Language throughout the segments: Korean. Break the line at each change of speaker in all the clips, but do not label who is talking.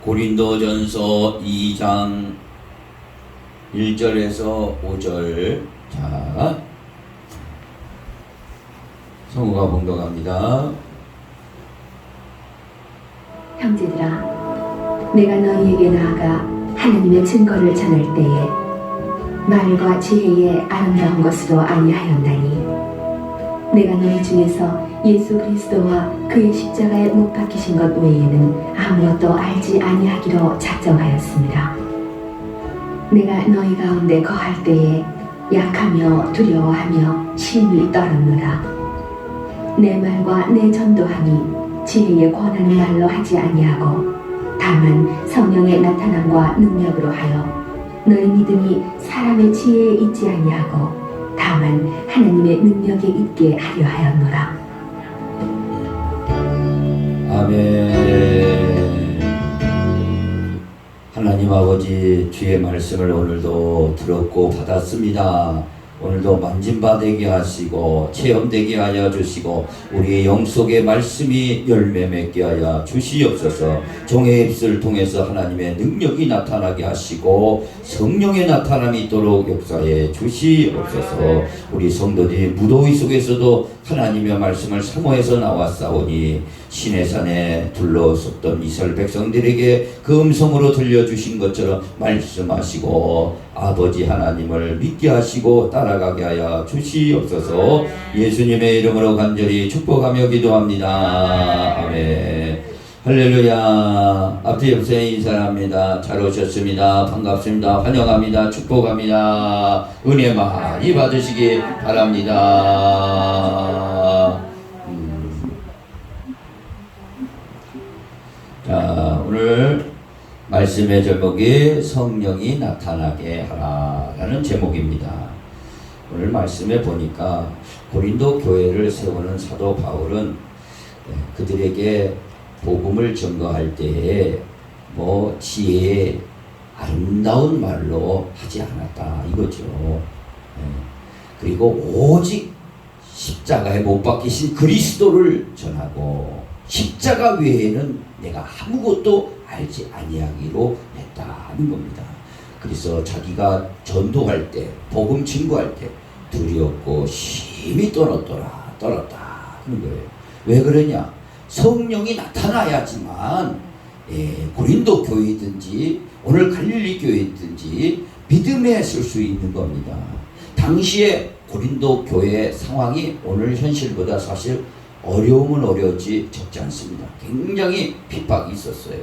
고린도전서 2장 1절에서 5절. 자, 성우가 봉독합니다.
형제들아, 내가 너희에게 나아가 하나님의 증거를 전할 때에 말과 지혜의 아름다운 것으로 아니하였나니, 내가 너희 중에서 예수 그리스도와 그의 십자가에 못 박히신 것 외에는 아무것도 알지 아니하기로 작정하였습니다. 내가 너희 가운데 거할 때에 약하며 두려워하며 심히 떨었노라. 내 말과 내 전도함이 지혜의 권하는 말로 하지 아니하고 다만 성령의 나타남과 능력으로 하여 너희 믿음이 사람의 지혜에 있지 아니하고 다만 하나님의 능력에 있게 하려 하였노라.
아멘. 하나님 아버지, 주의 말씀을 오늘도 들었고 받았습니다. 오늘도 만진바되게 하시고 체험되게 하여 주시고 우리의 영속의 말씀이 열매 맺게 하여 주시옵소서. 종의 입술을 통해서 하나님의 능력이 나타나게 하시고 성령의 나타남이 있도록 역사해 주시옵소서. 우리 성도들이 무더위 속에서도 하나님의 말씀을 사모해서 나왔사오니 신의 산에 둘러섰던 이스라엘 백성들에게 그 음성으로 들려주신 것처럼 말씀하시고 아버지 하나님을 믿게 하시고 따라가게 하여 주시옵소서. 예수님의 이름으로 간절히 축복하며 기도합니다. 아멘. 할렐루야. 앞뒤 옆에 인사합니다. 잘 오셨습니다. 반갑습니다. 환영합니다. 축복합니다. 은혜 많이 받으시기 바랍니다. 자, 오늘 말씀의 제목이 성령이 나타나게 하라라는 제목입니다. 오늘 말씀에 보니까 고린도 교회를 세우는 사도 바울은 그들에게 복음을 전거할 때에 지혜의 아름다운 말로 하지 않았다 이거죠. 그리고 오직 십자가에 못 박히신 그리스도를 전하고 십자가 외에는 내가 아무것도 알지 아니하기로 했다는 겁니다. 그래서 자기가 전도할 때, 복음 증거할 때 두렵고 심히 떨었다 하는 거예요. 왜 그러냐? 성령이 나타나야지만 고린도 교회든지 오늘 갈릴리 교회든지 믿음에 쓸 수 있는 겁니다. 당시에 고린도 교회의 상황이 오늘 현실보다 사실 어려움은 어려웠지 적지 않습니다. 굉장히 핍박이 있었어요.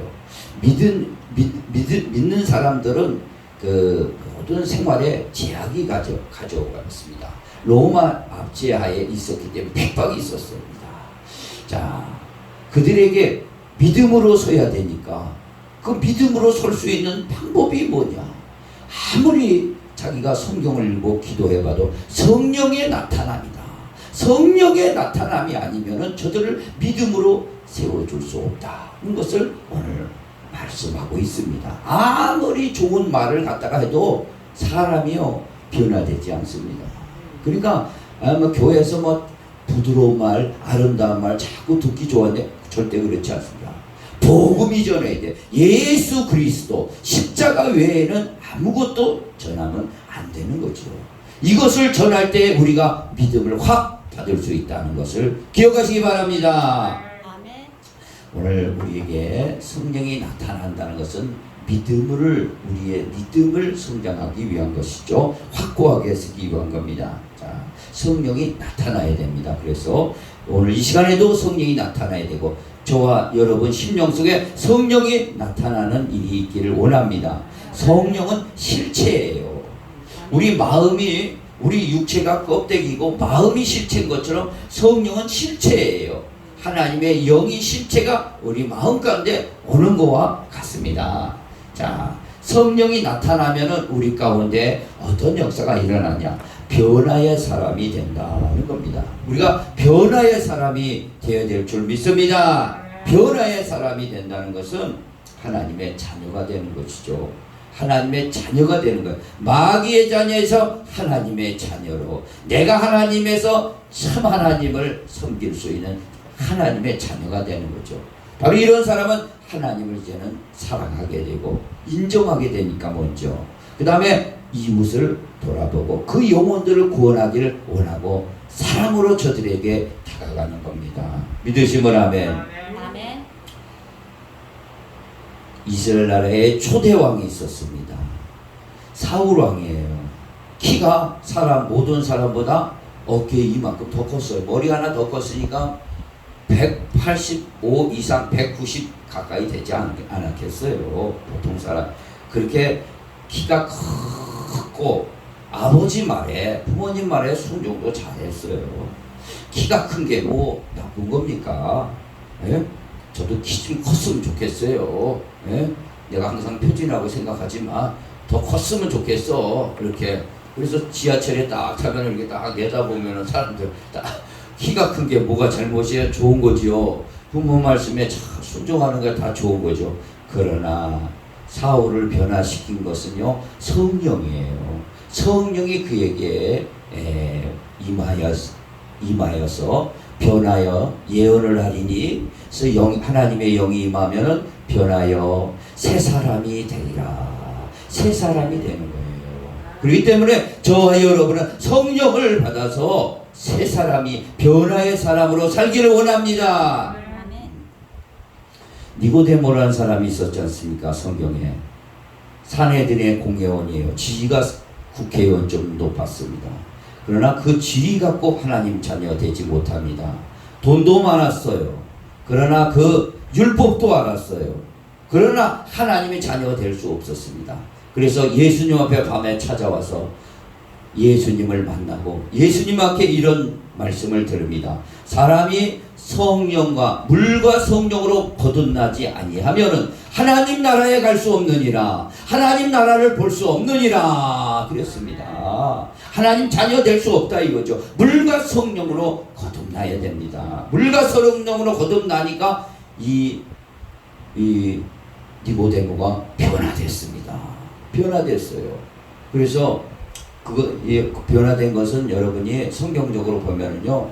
믿는 사람들은 그 모든 생활에 제약이 가져왔습니다. 로마 압제하에 있었기 때문에 핍박이 있었습니다. 자, 그들에게 믿음으로 서야 되니까 그 믿음으로 설 수 있는 방법이 뭐냐? 아무리 자기가 성경을 읽고 기도해봐도 성령의 나타남이다. 성령의 나타남이 아니면은 저들을 믿음으로 세워줄 수 없다는 것을 오늘 말씀하고 있습니다. 아무리 좋은 말을 갖다가 해도 사람이요 변화되지 않습니다. 그러니까 교회에서 부드러운 말, 아름다운 말 자꾸 듣기 좋아하는데 절대 그렇지 않습니다. 복음이 전해야 돼. 예수 그리스도 십자가 외에는 아무것도 전하면 안 되는 거죠. 이것을 전할 때 우리가 믿음을 확 받을 수 있다는 것을 기억하시기 바랍니다.
아멘.
오늘 우리에게 성령이 나타난다는 것은 우리의 믿음을 성장하기 위한 것이죠. 확고하게 쓰기 위한 겁니다. 자, 성령이 나타나야 됩니다. 그래서 오늘 이 시간에도 성령이 나타나야 되고 저와 여러분 심령 속에 성령이 나타나는 일이 있기를 원합니다. 성령은 실체예요. 우리 마음이 우리 육체가 껍데기고 마음이 실체인 것처럼 성령은 실체예요. 하나님의 영이 실체가 우리 마음 가운데 오는 것과 같습니다. 자, 성령이 나타나면은 우리 가운데 어떤 역사가 일어나냐? 변화의 사람이 된다는 겁니다. 우리가 변화의 사람이 되어야 될 줄 믿습니다. 변화의 사람이 된다는 것은 하나님의 자녀가 되는 것이죠. 하나님의 자녀가 되는 거예요. 마귀의 자녀에서 하나님의 자녀로 내가 하나님에서 참 하나님을 섬길 수 있는 하나님의 자녀가 되는 거죠. 바로 이런 사람은 하나님을 이제는 사랑하게 되고 인정하게 되니까 먼저 그 다음에 이웃을 돌아보고 그 영혼들을 구원하기를 원하고 사랑으로 저들에게 다가가는 겁니다. 믿으시면 아멘.
아멘.
이스라엘 나라에 초대왕이 있었습니다. 사울 왕이에요. 키가 모든 사람보다 어깨 이만큼 더 컸어요. 머리 하나 더 컸으니까 185 이상 190 가까이 되지 않았겠어요. 보통 사람. 그렇게 키가 크고 아버지 말에 부모님 말에 순종도 잘했어요. 키가 큰 게 뭐 나쁜 겁니까? 예? 저도 키 좀 컸으면 좋겠어요. 예? 내가 항상 표준이라고 생각하지만 더 컸으면 좋겠어. 이렇게. 그래서 지하철에 딱 타면 이렇게 딱 내다보면은 사람들 딱 키가 큰 게 뭐가 잘못이에요? 좋은 거지요. 부모 말씀에 참 순종하는 게 다 좋은 거죠. 그러나 사울을 변화시킨 것은요, 성령이에요. 성령이 그에게 임하여서 변하여 예언을 하리니, 그래서 하나님의 영이 임하면은 변하여 새 사람이 되리라. 새 사람이 되는 거예요. 그렇기 때문에 저와 여러분은 성령을 받아서 새 사람이 변화의 사람으로 살기를 원합니다.
아멘.
니고데모라는 사람이 있었지 않습니까? 성경에. 산헤드린의 공회원이에요. 지위가 국회의원 좀 높았습니다. 그러나 그 지위 갖고 하나님 자녀 되지 못합니다. 돈도 많았어요. 그러나 그 율법도 알았어요. 그러나 하나님의 자녀가 될 수 없었습니다. 그래서 예수님 앞에 밤에 찾아와서 예수님을 만나고 예수님 앞에 이런 말씀을 들읍니다. 사람이 성령과 물과 성령으로 거듭나지 아니하면은 하나님 나라에 갈 수 없느니라. 하나님 나라를 볼 수 없느니라. 그랬습니다. 하나님 자녀 될 수 없다 이거죠. 물과 성령으로 거듭나야 됩니다. 물과 성령으로 거듭나니까 이 니고데모가 변화됐습니다. 변화됐어요. 그래서 변화된 것은 여러분이 성경적으로 보면은요,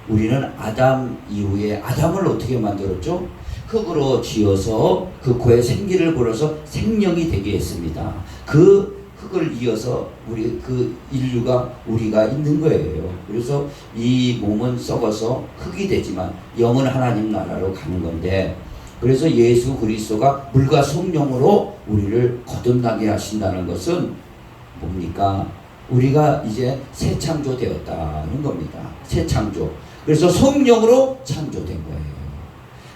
우리는 아담 이후에 아담을 어떻게 만들었죠? 흙으로 지어서 그 코에 생기를 불어서 생명이 되게 했습니다. 그 흙을 이어서 그 인류가 우리가 있는 거예요. 그래서 이 몸은 썩어서 흙이 되지만 영은 하나님 나라로 가는 건데, 그래서 예수 그리스도가 물과 성령으로 우리를 거듭나게 하신다는 것은 뭡니까? 우리가 이제 새 창조되었다는 겁니다. 새 창조. 그래서 성령으로 창조된 거예요.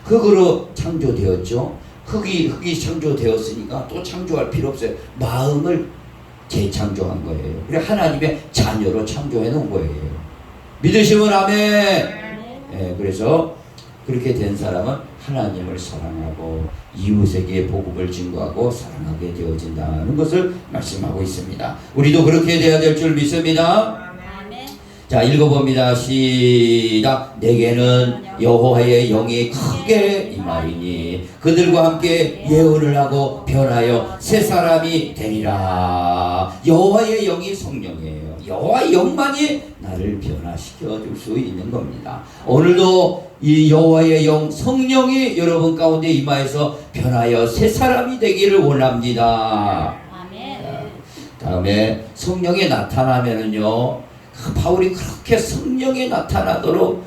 흙으로 창조되었죠. 흙이 창조되었으니까 또 창조할 필요 없어요. 마음을 재창조한 거예요. 그래 하나님의 자녀로 창조해 놓은 거예요. 믿으시면 아멘. 그래서 그렇게 된 사람은 하나님을 사랑하고 이웃에게 복음을 증거하고 사랑하게 되어진다는 것을 말씀하고 있습니다. 우리도 그렇게 돼야 될 줄 믿습니다.
아멘.
자, 읽어봅니다. 시작. 내게는 여호와의 영이 크게 임하리니 그들과 함께 예언을 하고 변하여 새 사람이 되리라. 여호와의 영이 성령이에요. 여호와의 영만이 나를 변화시켜 줄 수 있는 겁니다. 오늘도 이 여호와의 영 성령이 여러분 가운데 임하여서 변하여 새 사람이 되기를 원합니다.
아멘.
다음에 성령이 나타나면은요, 바울이 그렇게 성령이 나타나도록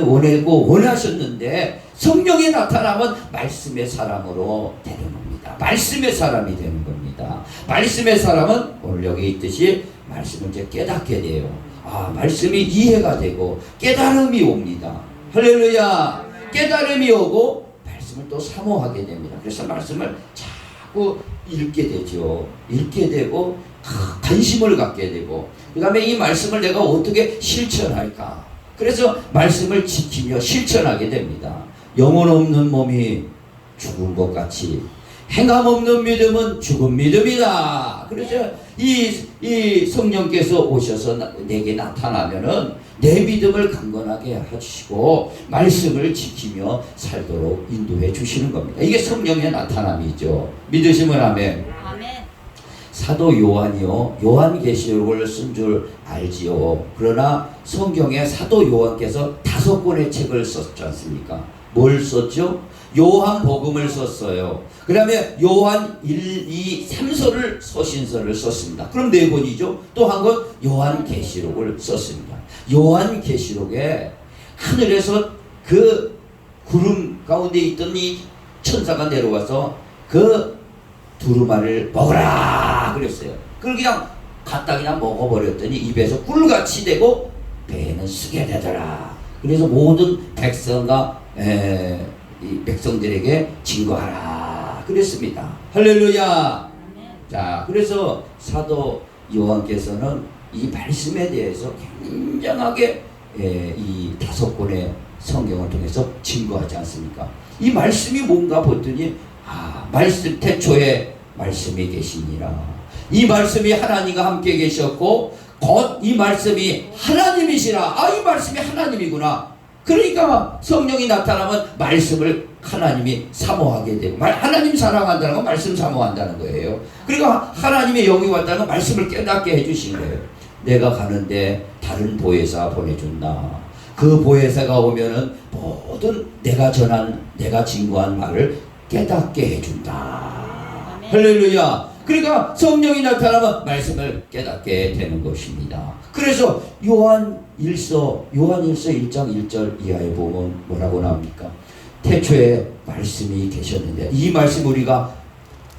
원하고 원하셨는데, 성령이 나타나면 말씀의 사람으로 되는 겁니다. 말씀의 사람이 되는 겁니다. 말씀의 사람은 오늘 여기 있듯이 말씀을 이제 깨닫게 돼요. 말씀이 이해가 되고 깨달음이 옵니다. 할렐루야. 깨달음이 오고 말씀을 또 사모하게 됩니다. 그래서 말씀을 자꾸 읽게 되죠. 읽게 되고 관심을 갖게 되고, 그 다음에 이 말씀을 내가 어떻게 실천할까? 그래서 말씀을 지키며 실천하게 됩니다. 영혼 없는 몸이 죽은 것 같이 행함 없는 믿음은 죽은 믿음이다. 그래서 이 성령께서 오셔서 내게 나타나면은 내 믿음을 강건하게 해주시고 말씀을 지키며 살도록 인도해 주시는 겁니다. 이게 성령의 나타남이죠. 믿으시면 아멘.
아멘.
사도 요한이요, 요한계시록을 쓴 줄 알지요. 그러나 성경에 사도 요한께서 5권의 책을 썼지 않습니까? 뭘 썼죠? 요한복음을 썼어요. 그 다음에 요한 1, 2, 3서를 서신서를 썼습니다. 그럼 4권이죠. 또 한 권 요한계시록을 썼습니다. 요한계시록에 하늘에서 그 구름 가운데 있던 이 천사가 내려와서 그 두루마리를 먹어라 그랬어요. 그걸 그냥 갖다 그냥 먹어버렸더니 입에서 꿀같이 되고 배에는 쓰게 되더라. 그래서 모든 백성과 이 백성들에게 증거하라 그랬습니다. 할렐루야. 자, 그래서 사도 요한께서는 이 말씀에 대해서 굉장하게 이 5권의 성경을 통해서 증거하지 않습니까? 이 말씀이 뭔가 보더니 말씀 태초에 말씀이 계시니라. 이 말씀이 하나님과 함께 계셨고 곧 이 말씀이 하나님이시라. 이 말씀이 하나님이구나. 그러니까 성령이 나타나면 말씀을 하나님이 사모하게 되고 하나님 사랑한다는 건 말씀 사모한다는 거예요. 그러니까 하나님의 영이 왔다는 건 말씀을 깨닫게 해주신 거예요. 내가 가는데 다른 보혜사 보내준다. 그 보혜사가 오면은 모든 내가 전한 내가 증거한 말을 깨닫게 해준다. 할렐루야. 그러니까 성령이 나타나면 말씀을 깨닫게 되는 것입니다. 그래서 요한 1서 1장 1절 이하에 보면 뭐라고 나옵니까? 태초에 말씀이 계셨는데 이 말씀 우리가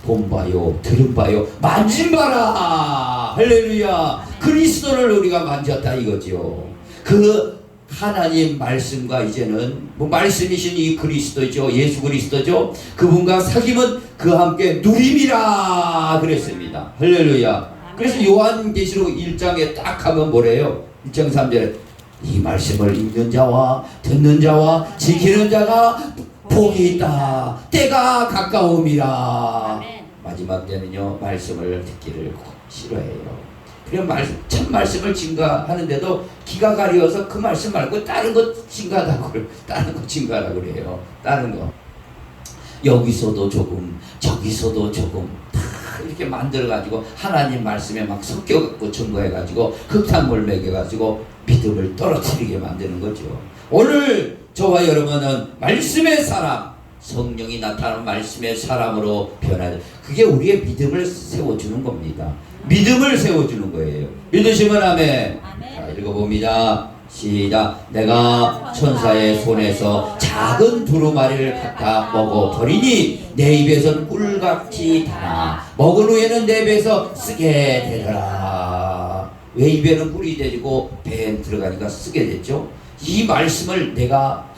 본 바요 들은 바요 만진 바라. 할렐루야. 그리스도를 우리가 만졌다 이거죠. 그 하나님 말씀과 이제는 말씀이신 이 그리스도죠. 예수 그리스도죠. 그분과 사귐은 그와 함께 누림이라 그랬습니다. 할렐루야. 그래서 요한계시록 1장에 딱 하면 뭐래요? 1장 3절에 이 말씀을 읽는 자와 듣는 자와 지키는 자가 복이 있다. 때가 가까움이라. 마지막 때는요 말씀을 듣기를 싫어해요. 그냥 참 말씀을 증거하는데도 기가 가려워서 그 말씀 말고 다른 것 증거하라고 그래요. 다른 거 여기서도 조금 저기서도 조금 다 이렇게 만들어가지고 하나님 말씀에 막 섞여갖고 증거해가지고 흙탕물 먹여가지고 믿음을 떨어뜨리게 만드는 거죠. 오늘 저와 여러분은 말씀의 사람, 성령이 나타나는 말씀의 사람으로 변화돼. 그게 우리의 믿음을 세워주는 겁니다. 믿음을 세워주는 거예요. 믿으시면 아멘. 자, 읽어봅니다. 시작. 내가 천사의 손에서 작은 두루마리를 갖다 먹어버리니 내 입에서는 꿀같이 달아 먹은 후에는 내 배에서 쓰게 되더라. 왜 입에는 꿀이 되고 배에 들어가니까 쓰게 됐죠? 이 말씀을 내가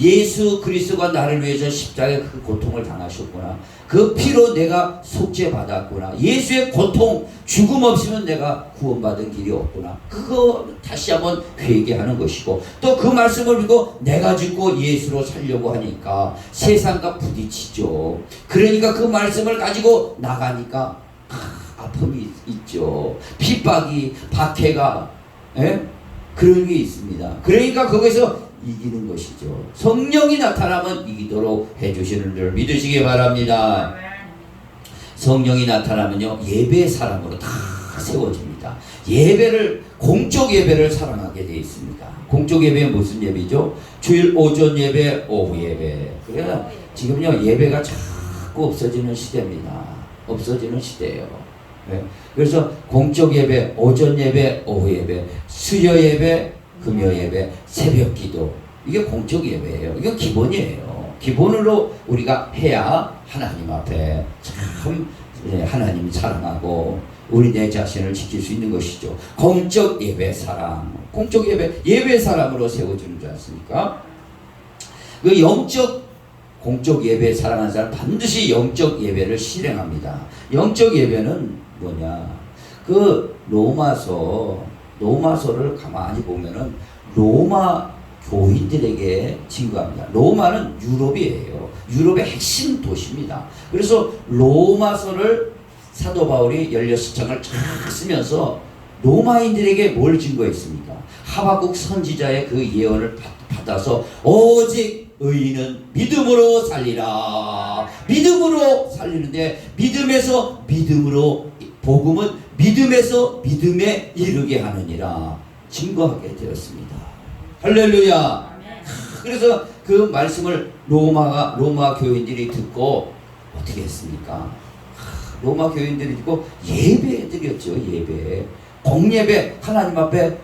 예수 그리스도가 나를 위해서 십자가에 그 고통을 당하셨구나. 그 피로 내가 속죄받았구나. 예수의 고통, 죽음 없이는 내가 구원받은 길이 없구나. 그거 다시 한번 회개하는 것이고 또 그 말씀을 믿고 내가 죽고 예수로 살려고 하니까 세상과 부딪히죠. 그러니까 그 말씀을 가지고 나가니까 아픔이 있죠. 핍박이, 박해가 그런 게 있습니다. 그러니까 거기서 이기는 것이죠. 성령이 나타나면 이기도록 해주시는 줄 믿으시기 바랍니다. 성령이 나타나면요 예배 사람으로 다 세워집니다. 예배를 공적 예배를 사랑하게 되어 있습니다. 공적 예배는 무슨 예배죠? 주일 오전 예배, 오후 예배. 그래서 지금요 예배가 자꾸 없어지는 시대입니다. 없어지는 시대예요. 그래서 공적 예배, 오전 예배, 오후 예배, 수요 예배, 금요 예배, 새벽 기도, 이게 공적 예배예요. 이건 기본이에요. 기본으로 우리가 해야 하나님 앞에 참 하나님 사랑하고 우리 내 자신을 지킬 수 있는 것이죠. 공적 예배 사람, 공적 예배 사람으로 세워주는 줄 아십니까? 그 영적 공적 예배 사랑하는 사람 반드시 영적 예배를 실행합니다. 영적 예배는 뭐냐? 그 로마서를 가만히 보면은 로마 교인들에게 증거합니다. 로마는 유럽이에요. 유럽의 핵심 도시입니다. 그래서 로마서를 사도 바울이 16장을 쫙 쓰면서 로마인들에게 뭘 증거했습니까? 하박국 선지자의 그 예언을 받아서 오직 의인은 믿음으로 살리라. 믿음으로 살리는데 믿음에서 믿음으로, 복음은 믿음에서 믿음에 이르게 하느니라 증거하게 되었습니다. 할렐루야. 그래서 그 말씀을 로마 교인들이 듣고 어떻게 했습니까? 로마 교인들이 듣고 예배 드렸죠. 예배, 공예배, 하나님 앞에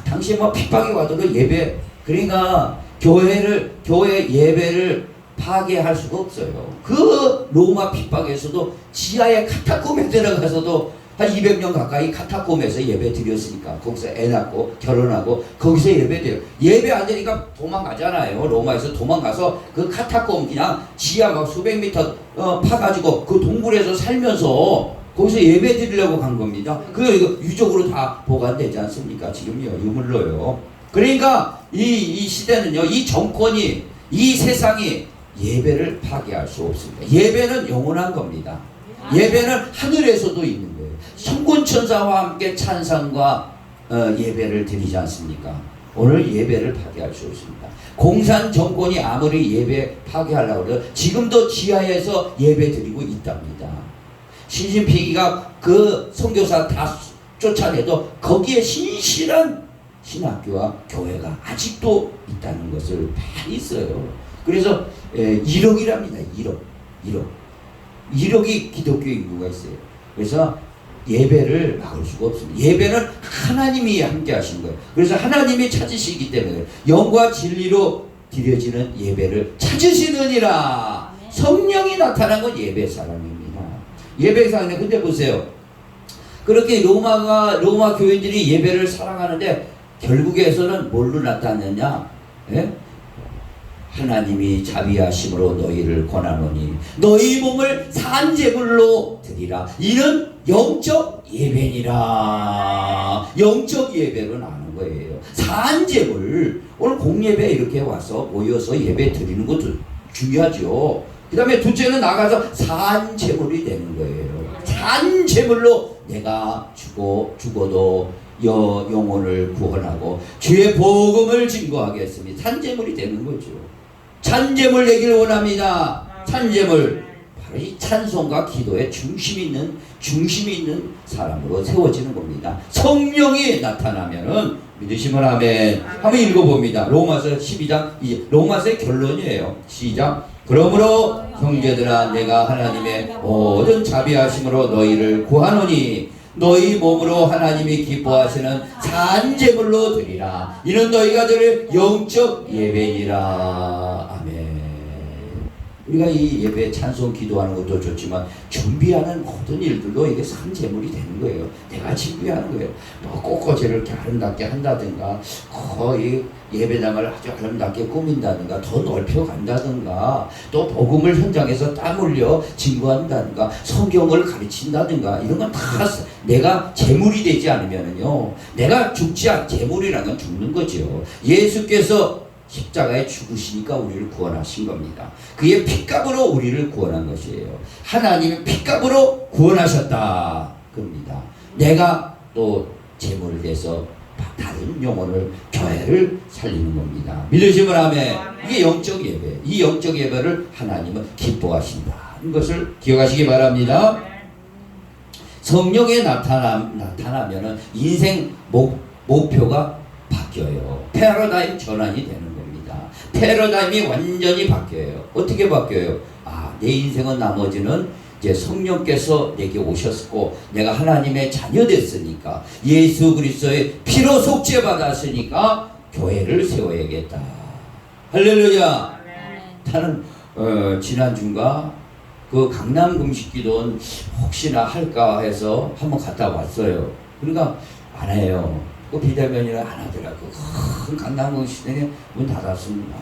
당시에 뭐 핍박이 와도 예배. 그러니까 교회 예배를 파괴할 수가 없어요. 그 로마 핍박에서도 지하의 카타콤에 들어가서도 한 200년 가까이 카타콤에서 예배 드렸으니까 거기서 애 낳고 결혼하고 거기서 예배 드려요. 예배 안 되니까 도망가잖아요. 로마에서 도망가서 그 카타콤 그냥 지하 막 수백 미터 파가지고 그 동굴에서 살면서 거기서 예배 드리려고 간 겁니다. 그거 유적으로 다 보관되지 않습니까? 지금요 유물로요. 그러니까 이 시대는요, 이 정권이, 이 세상이 예배를 파괴할 수 없습니다. 예배는 영원한 겁니다. 예배는 하늘에서도 있는 거예요. 천군천사와 함께 찬양과 예배를 드리지 않습니까? 오늘 예배를 파괴할 수 없습니다. 공산 정권이 아무리 예배 파괴하려고 해도 지금도 지하에서 예배 드리고 있답니다. 시진핑이가 그 선교사 다 쫓아내도 거기에 신실한 신학교와 교회가 아직도 있다는 것을 많이 있어요. 그래서 1억이랍니다. 1억이 기독교 인구가 있어요. 그래서 예배를 막을 수가 없습니다. 예배는 하나님이 함께 하신 거예요. 그래서 하나님이 찾으시기 때문에 영과 진리로 드려지는 예배를 찾으시느니라. 성령이 나타난 건 예배 사랑입니다. 예배 사랑이. 근데 보세요. 그렇게 로마 교인들이 예배를 사랑하는데 결국에서는 뭘로 나타났냐? 예? 하나님이 자비하심으로 너희를 권하노니 너희 몸을 산제물로 드리라. 이는 영적 예배니라. 영적 예배로 나오는 거예요. 산제물. 오늘 공예배 이렇게 와서 모여서 예배 드리는 것도 중요하죠. 그 다음에 둘째는 나가서 산제물이 되는 거예요. 산제물로 내가 죽어도 영혼을 구원하고 주의 복음을 증거하겠습니다. 산제물이 되는 거죠. 찬제물 되기를 원합니다. 찬제물, 바로 이 찬송과 기도의 중심이 있는 사람으로 세워지는 겁니다. 성령이 나타나면은 믿으시면 아멘. 한번 읽어봅니다. 로마서 12장, 로마서의 결론이에요. 시작. 그러므로 형제들아, 내가 하나님의 모든 자비하심으로 너희를 구하노니 너희 몸으로 하나님이 기뻐하시는 산제물로 드리라. 이는 너희가 드릴 영적 예배니라. 아멘. 우리가 이 예배 찬송 기도하는 것도 좋지만 준비하는 모든 일들도 이게 산제물이 되는 거예요. 내가 준비하는 거예요. 뭐 꽃꽂이를 이렇게 아름답게 한다든가, 거의 예배당을 아주 아름답게 꾸민다든가, 더 넓혀 간다든가, 또 복음을 현장에서 땀 흘려 증거한다든가, 성경을 가르친다든가, 이런 건 다 내가 제물이 되지 않으면은요, 내가 제물이라는 건 죽는 거죠. 예수께서 십자가에 죽으시니까 우리를 구원하신 겁니다. 그의 피값으로 우리를 구원한 것이에요. 하나님의 피값으로 구원하셨다 겁니다. 내가 또 제물을 돼서 다른 영혼을, 교회를 살리는 겁니다. 믿으시면 아멘. 이게 영적 예배. 이 영적 예배를 하나님은 기뻐하신다는 것을 기억하시기 바랍니다. 성령에 나타나면은 인생 목표가 바뀌어요. 패러다임 전환이 되는 겁니다. 패러다임이 완전히 바뀌어요. 어떻게 바뀌어요? 내 인생은 나머지는 이제 성령께서 내게 오셨고 내가 하나님의 자녀 됐으니까, 예수 그리스도의 피로 속죄 받았으니까 교회를 세워야겠다. 할렐루야. 나는 지난주인가 그 강남 금식기도는 혹시나 할까 해서 한번 갔다 왔어요. 그러니까 안 해요. 그 비대면이라 안 하더라고. 큰 강남 시대에 문 닫았습니다.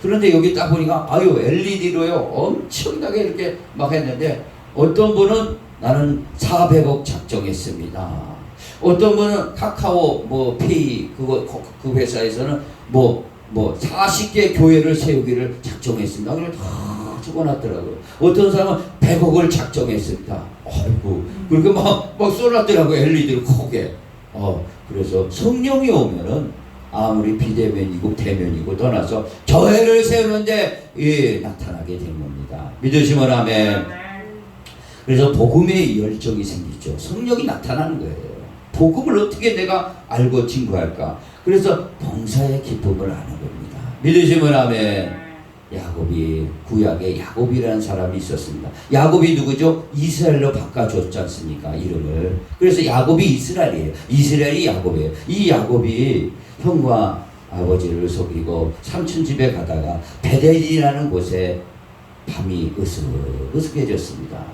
그런데 여기 딱 보니까 LED로요 엄청나게 이렇게 막 했는데, 어떤 분은 나는 400억 작정했습니다. 어떤 분은 카카오 페이 그 회사에서는 40개 교회를 세우기를 작정했습니다. 그래 다 적어놨더라고요. 어떤 사람은 100억을 작정했습니다. 아이고, 그렇게 막 쏘놨더라고요. LED를 크게. 그래서 성령이 오면은 아무리 비대면이고 대면이고 떠나서 교회를 세우는데 나타나게 된 겁니다. 믿으시면 아멘. 그래서 복음의 열정이 생기죠. 성령이 나타나는 거예요. 복음을 어떻게 내가 알고 증거할까? 그래서 봉사의 기쁨을 하는 겁니다. 믿으시면 아멘. 야곱이, 구약에 야곱이라는 사람이 있었습니다. 야곱이 누구죠? 이스라엘로 바꿔줬지 않습니까? 이름을. 그래서 야곱이 이스라엘이에요. 이스라엘이 야곱이에요. 이 야곱이 형과 아버지를 속이고 삼촌 집에 가다가 베델이라는 곳에 밤이 으슥으슥해졌습니다.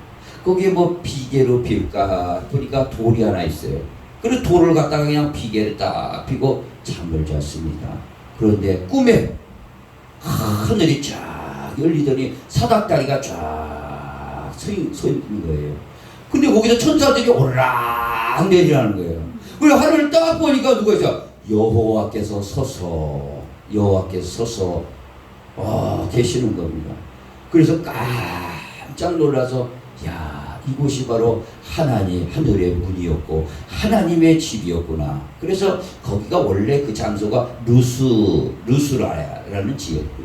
거기에 뭐 비계로 빌까 보니까 돌이 하나 있어요. 그래서 돌을 갖다가 그냥 비계를 딱 피고 잠을 잤습니다. 그런데 꿈에 하늘이 쫙 열리더니 사닥다리가 쫙 서 있는 거예요. 근데 거기서 천사들이 오르락 내리라는 거예요. 그리고 하늘을 딱 보니까 누가 있어? 여호와께서 서서 계시는 겁니다. 그래서 깜짝 놀라서 야, 이곳이 바로 하늘의 문이었고 하나님의 집이었구나. 그래서 거기가 원래 그 장소가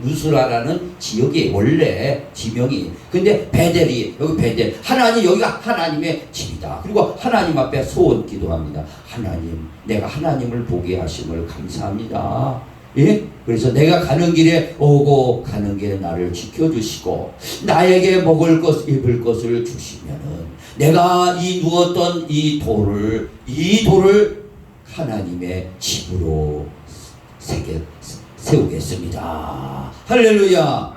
루스라라는 지역이 원래 지명이. 근데 베델이, 여기 베델, 여기가 하나님의 집이다. 그리고 하나님 앞에 소원 기도합니다. 하나님, 내가 하나님을 보게 하심을 감사합니다. 예? 그래서 내가 가는 길에 오고 가는 길에 나를 지켜주시고 나에게 먹을 것 입을 것을 주시면은 내가 누웠던 이 돌을 하나님의 집으로 세우겠습니다. 할렐루야.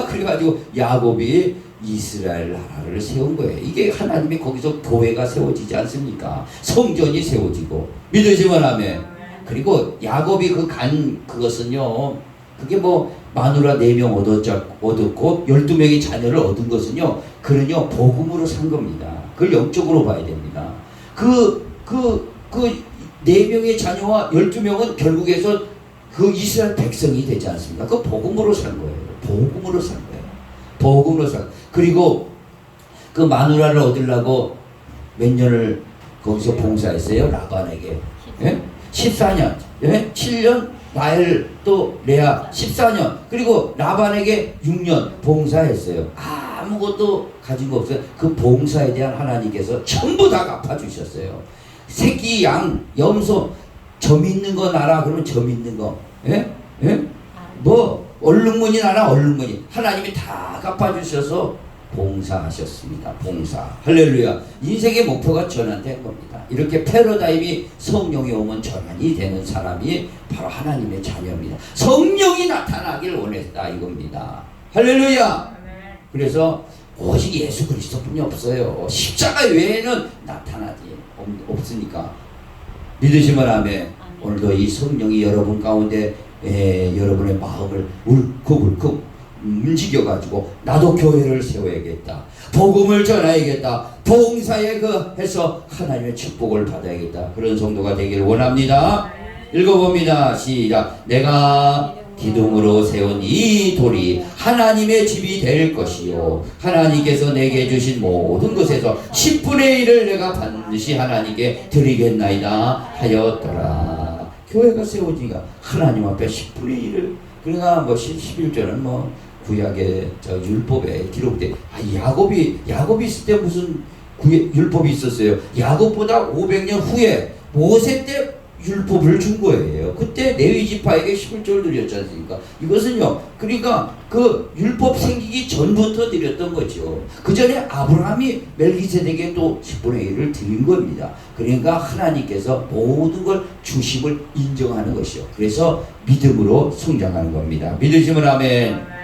그래가지고 야곱이 이스라엘 나라를 세운 거예요. 이게 하나님이 거기서 교회가 세워지지 않습니까? 성전이 세워지고. 믿으시면 아멘. 그리고 야곱이 그것은요, 그게 뭐 마누라 4명 얻었고 12명의 자녀를 얻은 것은요, 그는요 복음으로 산 겁니다. 그걸 영적으로 봐야 됩니다. 그 4명의 자녀와 12명은 결국에서 그 이스라엘 백성이 되지 않습니까? 그 복음으로 산 거예요. 복음으로 산 거예요. 복음으로 산. 그리고 그 마누라를 얻으려고 몇 년을 거기서 봉사했어요. 라반에게. 예? 14년, 예? 7년, 라헬 또 레아 14년, 그리고 라반에게 6년 봉사했어요. 아무것도 가진 거 없어요. 그 봉사에 대한 하나님께서 전부 다 갚아주셨어요. 새끼, 양, 염소, 점 있는 거 나라 그러면 점 있는 거, 예? 예? 뭐 얼룩무늬 나라 얼룩무늬, 하나님이 다 갚아주셔서 봉사하셨습니다. 봉사. 할렐루야. 인생의 목표가 전환된 겁니다. 이렇게 패러다임이 성령이 오면 전환이 되는 사람이 바로 하나님의 자녀입니다. 성령이 나타나길 원했다 이겁니다. 할렐루야. 그래서 오직 예수 그리스도뿐이 없어요. 십자가 외에는 나타나지 없으니까. 믿으시면 아멘. 오늘도 이 성령이 여러분 가운데 여러분의 마음을 울컥울컥 움직여가지고 나도 교회를 세워야겠다. 복음을 전해야겠다. 봉사에 해서 하나님의 축복을 받아야겠다. 그런 성도가 되기를 원합니다. 읽어봅니다. 시작. 내가 기둥으로 세운 이 돌이 하나님의 집이 될 것이요 하나님께서 내게 주신 모든 것에서 10분의 1을 내가 반드시 하나님께 드리겠나이다 하였더라. 교회가 세워지니까 하나님 앞에 10분의 1을, 그러니까 뭐 11절은 뭐 구약의 율법에 기록돼. 야곱이 있을 때 무슨 율법이 있었어요? 야곱보다 500년 후에 모세 때 율법을 준 거예요. 그때 레위 지파에게 11조를 드렸지 않습니까? 이것은요, 그러니까 그 율법 생기기 전부터 드렸던 거죠. 그 전에 아브라함이 멜기세덱에게 또 10분의 1을 드린 겁니다. 그러니까 하나님께서 모든 걸 주심을 인정하는 것이요. 그래서 믿음으로 성장하는 겁니다. 믿으시면 아멘.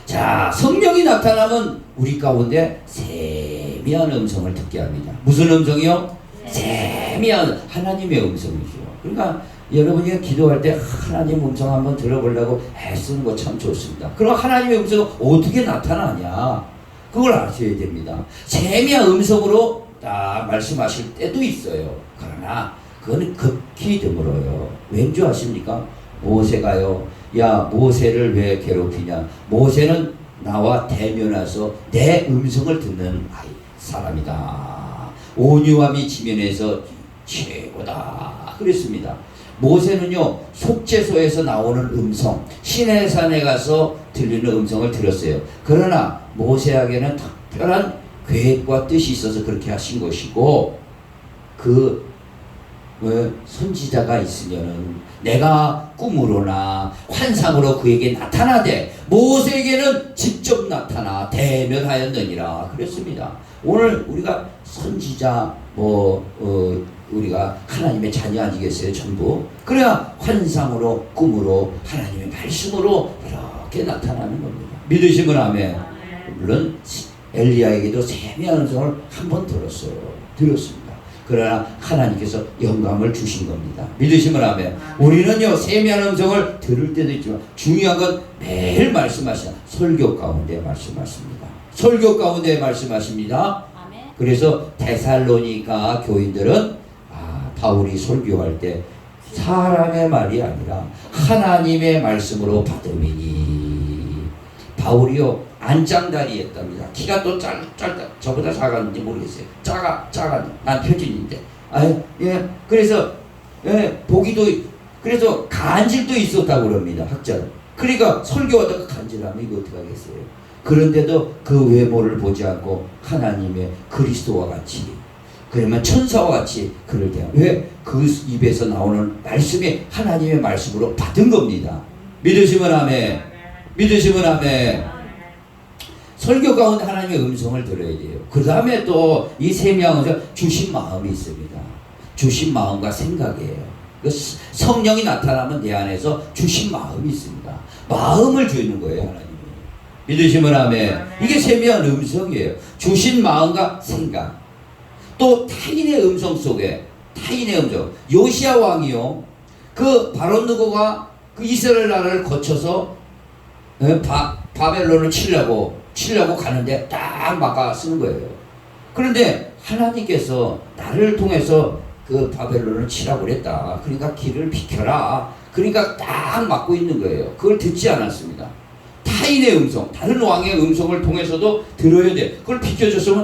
자, 성령이 나타나면 우리 가운데 세미한 음성을 듣게 합니다. 무슨 음성이요? 세미한 하나님의 음성이죠. 그러니까 여러분이 기도할 때 하나님 음성 한번 들어보려고 애쓰는 거 참 좋습니다. 그럼 하나님의 음성은 어떻게 나타나냐? 그걸 아셔야 됩니다. 세미한 음성으로 딱 말씀하실 때도 있어요. 그러나 그거는 극히 드물어요. 왠 줄 아십니까? 모세가요, 야 모세를 왜 괴롭히냐? 모세는 나와 대면해서 내 음성을 듣는 사람이다. 온유함이 지면에서 최고다. 그랬습니다. 모세는요, 속죄소에서 나오는 음성, 시내산에 가서 들리는 음성을 들었어요. 그러나 모세에게는 특별한 계획과 뜻이 있어서 그렇게 하신 것이고, 그 선지자가 있으면은 내가 꿈으로나 환상으로 그에게 나타나되 모세에게는 직접 나타나 대면하였느니라 그랬습니다. 오늘 우리가 선지자 우리가 하나님의 자녀 아니겠어요? 전부. 그래야 환상으로 꿈으로 하나님의 말씀으로 이렇게 나타나는 겁니다. 믿으시면 아멘. 물론 엘리야에게도 세미한 음성을 한 번 들었습니다. 그러나 하나님께서 영감을 주신 겁니다. 믿으시면 아멘. 우리는요 세미한 음성을 들을 때도 있지만 중요한 건 매일 말씀하시나 설교 가운데 말씀하십니다. 설교 가운데 말씀하십니다. 그래서 데살로니가 교인들은 바울이 설교할 때 사람의 말이 아니라 하나님의 말씀으로 받음이니. 바울이요 안짱다리였답니다. 키가 또 짧다. 저보다 작았는지 모르겠어요. 작아. 난 표준인데. 그래서 보기도 그래서 간질도 있었다고 그럽니다. 학자는. 그러니까 설교하다가 간질하면 이거 어떻게 하겠어요? 그런데도 그 외모를 보지 않고 하나님의 그리스도와 같이, 그러면 천사와 같이 그를 대하. 왜? 그 입에서 나오는 말씀이 하나님의 말씀으로 받은 겁니다. 믿으시면 아멘. 믿으시면 아멘. 설교 가운데 하나님의 음성을 들어야 돼요. 그 다음에 또 이 세미한 주신 마음이 있습니다. 주신 마음과 생각이에요. 성령이 나타나면 내 안에서 주신 마음이 있습니다. 마음을 주는 거예요, 하나님이. 믿으시면 아멘. 이게 세미한 음성이에요. 주신 마음과 생각. 또 타인의 음성 속에, 타인의 음성. 요시야 왕이요, 그 바론 느고가 그 이스라엘 나라를 거쳐서 바벨론을 치려고 가는데 딱 막아 쓰는 거예요. 그런데 하나님께서 나를 통해서 그 바벨론을 치라고 그랬다. 그러니까 길을 비켜라. 그러니까 딱 막고 있는 거예요. 그걸 듣지 않았습니다. 타인의 음성, 다른 왕의 음성을 통해서도 들어야 돼. 그걸 비켜줬으면